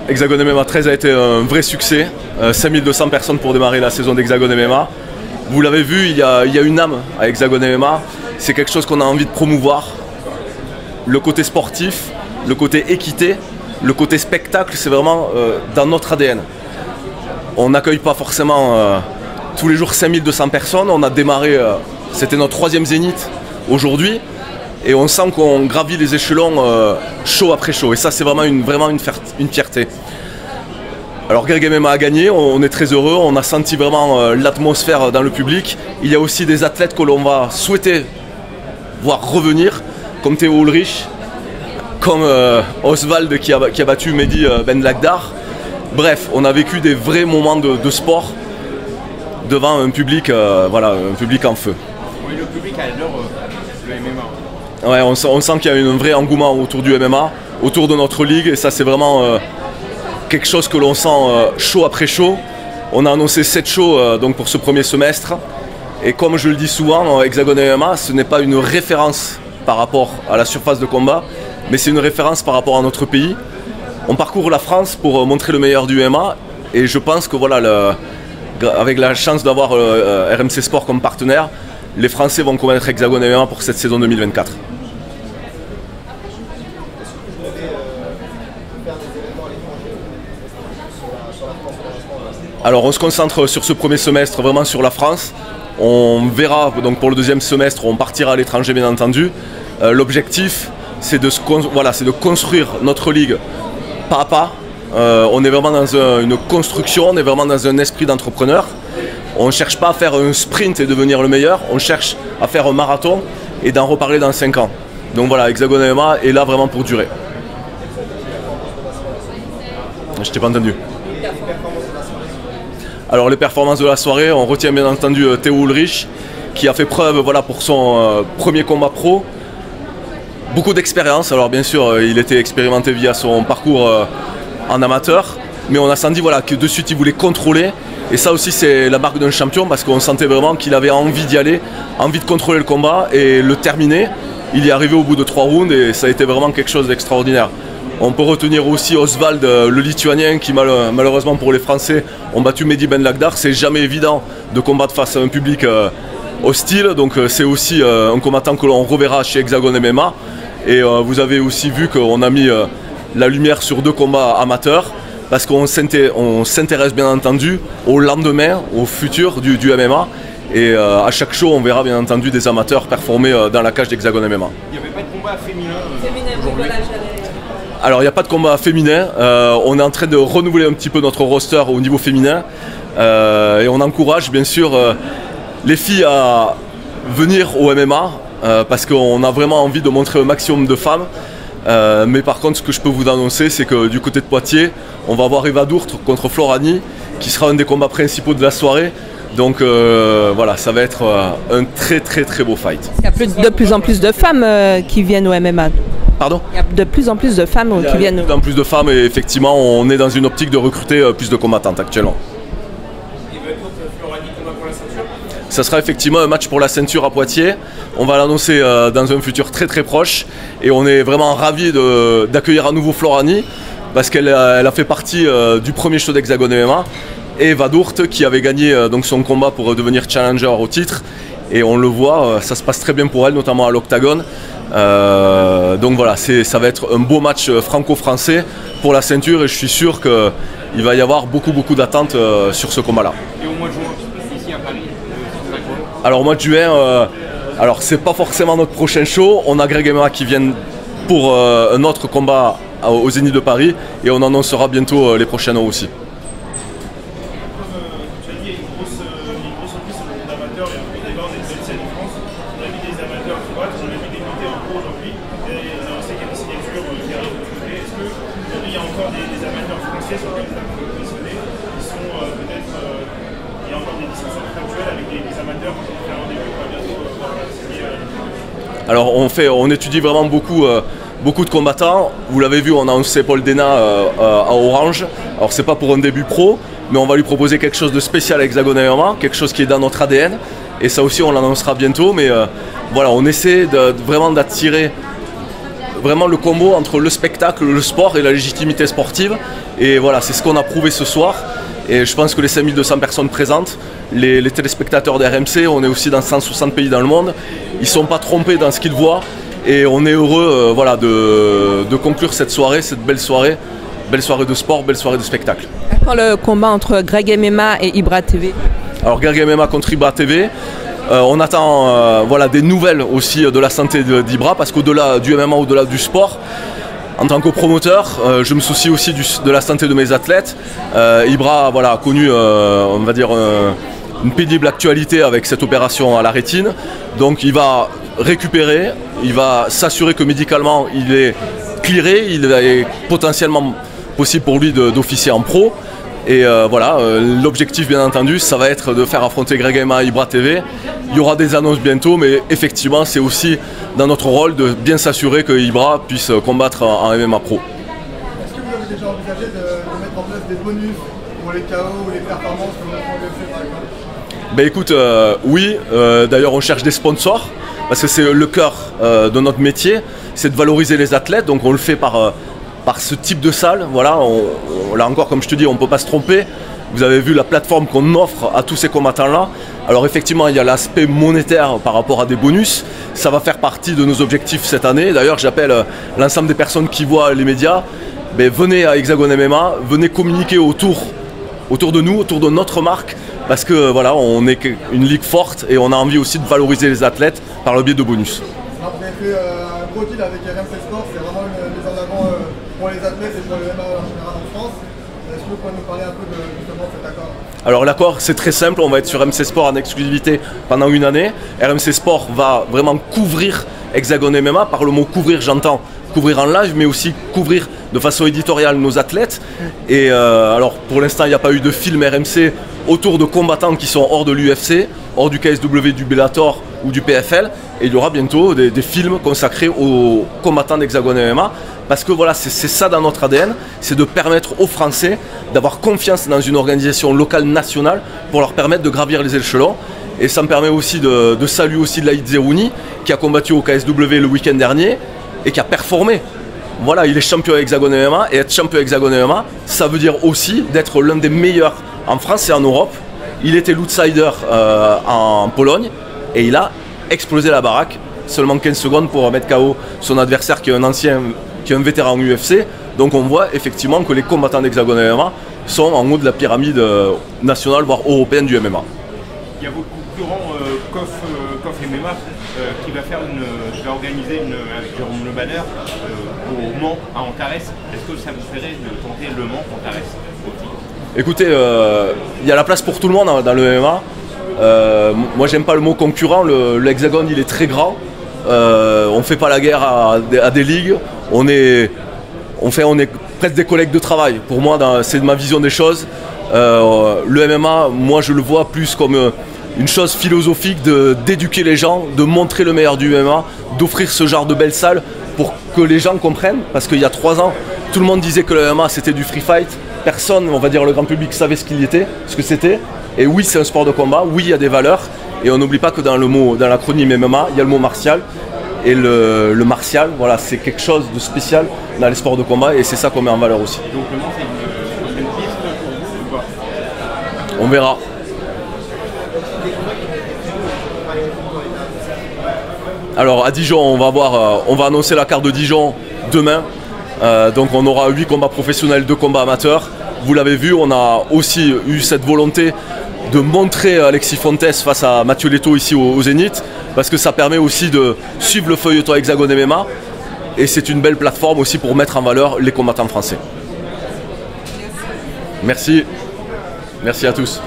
Hexagone MMA 13 a été un vrai succès, 5200 personnes pour démarrer la saison d'Hexagone MMA. Vous l'avez vu, il y a une âme à Hexagone MMA, c'est quelque chose qu'on a envie de promouvoir. Le côté sportif, le côté équité, le côté spectacle, c'est vraiment dans notre ADN. On n'accueille pas forcément tous les jours 5200 personnes, on a démarré, c'était notre 3e zénith aujourd'hui. Et on sent qu'on gravit les échelons show après show. Et ça, c'est vraiment une fierté. Alors Greg MMA a gagné, on est très heureux. On a senti vraiment l'atmosphère dans le public. Il y a aussi des athlètes que l'on va souhaiter voir revenir, comme Théo Ulrich, comme Oswald qui a battu Mehdi Ben Lagdar. Bref, on a vécu des vrais moments de sport devant un public, voilà, un public en feu. Oui, le public adore le MMA. Ouais, on sent qu'il y a un vrai engouement autour du MMA, autour de notre ligue, et ça c'est vraiment quelque chose que l'on sent show après show. On a annoncé 7 shows donc pour ce premier semestre, et comme je le dis souvent, Hexagone MMA, ce n'est pas une référence par rapport à la surface de combat, mais c'est une référence par rapport à notre pays. On parcourt la France pour montrer le meilleur du MMA, et je pense que voilà, avec la chance d'avoir RMC Sport comme partenaire, les Français vont connaître Hexagone MMA pour cette saison 2024. Alors on se concentre sur ce premier semestre vraiment sur la France. On verra donc pour le deuxième semestre, on partira à l'étranger bien entendu. L'objectif c'est de construire notre ligue pas à pas. On est vraiment dans une construction, on est vraiment dans un esprit d'entrepreneur. On ne cherche pas à faire un sprint et devenir le meilleur, on cherche à faire un marathon et d'en reparler dans 5 ans. Donc voilà, Hexagone MMA est là vraiment pour durer. Je t'ai pas entendu. Alors les performances de la soirée, on retient bien entendu Théo Ulrich qui a fait preuve voilà, pour son premier combat pro. Beaucoup d'expérience, alors bien sûr il était expérimenté via son parcours en amateur, mais on a senti voilà, que de suite il voulait contrôler. Et ça aussi c'est la marque d'un champion parce qu'on sentait vraiment qu'il avait envie d'y aller, envie de contrôler le combat et le terminer. Il y est arrivé au bout de 3 rounds et ça a été vraiment quelque chose d'extraordinaire. On peut retenir aussi Oswald, le Lituanien, qui malheureusement pour les Français ont battu Mehdi Ben Lagdar. C'est jamais évident de combattre face à un public hostile, donc c'est aussi un combattant que l'on reverra chez Hexagone MMA. Et vous avez aussi vu qu'on a mis la lumière sur 2 combats amateurs, parce qu'on s'intéresse bien entendu au lendemain, au futur du MMA. Et à chaque show, on verra bien entendu des amateurs performer dans la cage d'Hexagone MMA. Il n'y avait pas de combat féminin aujourd'hui. Alors il n'y a pas de combat féminin, on est en train de renouveler un petit peu notre roster au niveau féminin et on encourage bien sûr les filles à venir au MMA parce qu'on a vraiment envie de montrer un maximum de femmes. Mais par contre ce que je peux vous annoncer c'est que du côté de Poitiers, on va avoir Eva Dourtre contre Florani qui sera un des combats principaux de la soirée. Donc voilà, ça va être un très beau fight. Il y a de plus en plus de femmes qui viennent au MMA. Pardon ? Il y a de plus en plus de femmes qui viennent. Il y a de plus en plus de femmes et effectivement on est dans une optique de recruter plus de combattantes actuellement. Et votre Florani combat pour la ceinture ? Ça sera effectivement un match pour la ceinture à Poitiers. On va l'annoncer dans un futur très proche et on est vraiment ravis d'accueillir à nouveau Florani parce qu'elle a fait partie du premier show d'Hexagone MMA. Et Eva Dourtre qui avait gagné donc son combat pour devenir challenger au titre. Et on le voit, ça se passe très bien pour elle, notamment à l'Octagone. Donc voilà, ça va être un beau match franco-français pour la ceinture et je suis sûr qu'il va y avoir beaucoup d'attentes sur ce combat-là. Et au mois de juin, ici à Paris, alors au mois de juin, alors c'est pas forcément notre prochain show. On a Greg MMA qui vient pour un autre combat au Zénith de Paris et on annoncera bientôt les prochains noms aussi. Alors on étudie vraiment beaucoup de combattants. Vous l'avez vu, on a annoncé Paul Dena à Orange. Alors c'est pas pour un début pro, mais on va lui proposer quelque chose de spécial à Hexagone MMA, quelque chose qui est dans notre ADN. Et ça aussi on l'annoncera bientôt. Mais voilà, on essaie vraiment d'attirer vraiment le combo entre le spectacle, le sport et la légitimité sportive. Et voilà, c'est ce qu'on a prouvé ce soir. Et je pense que les 5200 personnes présentes, les téléspectateurs d'RMC, on est aussi dans 160 pays dans le monde, ils ne sont pas trompés dans ce qu'ils voient. Et on est heureux voilà, de conclure cette soirée, cette belle soirée de sport, belle soirée de spectacle. Quand le combat entre Greg MMA et Ibra TV? Alors Greg MMA contre Ibra TV, on attend voilà, des nouvelles aussi de la santé d'Ibra, parce qu'au-delà du MMA, au-delà du sport, en tant que promoteur, je me soucie aussi de la santé de mes athlètes. Ibra voilà, a connu, on va dire, une pénible actualité avec cette opération à la rétine. Donc il va récupérer, il va s'assurer que médicalement il est clearé, il est potentiellement possible pour lui d'officier en pro. Et voilà, l'objectif bien entendu, ça va être de faire affronter Greg MMA à Ibra TV. Il y aura des annonces bientôt, mais effectivement c'est aussi dans notre rôle de bien s'assurer que Ibra puisse combattre en MMA pro. Est-ce que vous avez déjà envisagé de mettre en place des bonus pour les KO ou les performances comme le UFC par exemple? Ben écoute, oui, d'ailleurs on cherche des sponsors, parce que c'est le cœur de notre métier, c'est de valoriser les athlètes, donc on le fait par ce type de salle. Voilà, là encore, comme je te dis, on ne peut pas se tromper. Vous avez vu la plateforme qu'on offre à tous ces combattants-là. Alors effectivement, il y a l'aspect monétaire par rapport à des bonus. Ça va faire partie de nos objectifs cette année. D'ailleurs, j'appelle l'ensemble des personnes qui voient les médias. Ben, venez à Hexagone MMA, venez communiquer autour de nous, autour de notre marque. Parce que voilà, on est une ligue forte et on a envie aussi de valoriser les athlètes par le biais de bonus. Alors, vous avez fait un gros deal avec RMC Sport, c'est vraiment une mise en avant pour les athlètes et pour le MMA en général en France. Est-ce que vous pouvez nous parler un peu de justement cet accord? Alors l'accord c'est très simple, on va être sur RMC Sport en exclusivité pendant une année. RMC Sport va vraiment couvrir Hexagone MMA. Par le mot couvrir, j'entends couvrir en live, mais aussi couvrir de façon éditoriale nos athlètes. Et alors pour l'instant il n'y a pas eu de film RMC autour de combattants qui sont hors de l'UFC, hors du KSW, du Bellator ou du PFL. Et il y aura bientôt des films consacrés aux combattants d'Hexagone MMA. Parce que voilà, c'est ça dans notre ADN, c'est de permettre aux Français d'avoir confiance dans une organisation locale nationale pour leur permettre de gravir les échelons. Et ça me permet aussi de saluer aussi Laïd Zerouni qui a combattu au KSW le week-end dernier et qui a performé. Voilà, il est champion Hexagone MMA, et être champion Hexagone MMA, ça veut dire aussi d'être l'un des meilleurs en France et en Europe. Il était l'outsider en Pologne et il a explosé la baraque. Seulement 15 secondes pour mettre KO son adversaire qui est un vétéran UFC. Donc on voit effectivement que les combattants d'Hexagone MMA sont en haut de la pyramide nationale, voire européenne du MMA. Il y a votre concurrent KOF MMA qui va organiser avec Jérôme Le Banner au Mans à Antares. Est-ce que ça vous ferait de tenter Le Mans Antares aussi? Écoutez, il y a la place pour tout le monde dans le MMA. Moi j'aime pas le mot concurrent, le Hexagone il est très grand. On ne fait pas la guerre à des ligues, on est presque des collègues de travail. Pour moi, c'est ma vision des choses. Le MMA, moi je le vois plus comme une chose philosophique d'éduquer les gens, de montrer le meilleur du MMA, d'offrir ce genre de belles salles pour que les gens comprennent. Parce qu'il y a 3 ans, tout le monde disait que le MMA c'était du free fight. Personne, on va dire le grand public, savait ce que c'était. Et oui, c'est un sport de combat, oui, il y a des valeurs. Et on n'oublie pas que dans l'acronyme MMA, il y a le mot martial. Et le martial, voilà, c'est quelque chose de spécial dans les sports de combat et c'est ça qu'on met en valeur aussi. Donc le Mans, c'est une piste pour vous ou pas? On verra. Alors à Dijon, on va annoncer la carte de Dijon demain. Donc on aura 8 combats professionnels, 2 combats amateurs. Vous l'avez vu, on a aussi eu cette volonté de montrer Alexis Fontes face à Mathieu Leto ici au Zénith, parce que ça permet aussi de suivre le feuilleton Hexagone MMA et c'est une belle plateforme aussi pour mettre en valeur les combattants français. Merci. Merci à tous.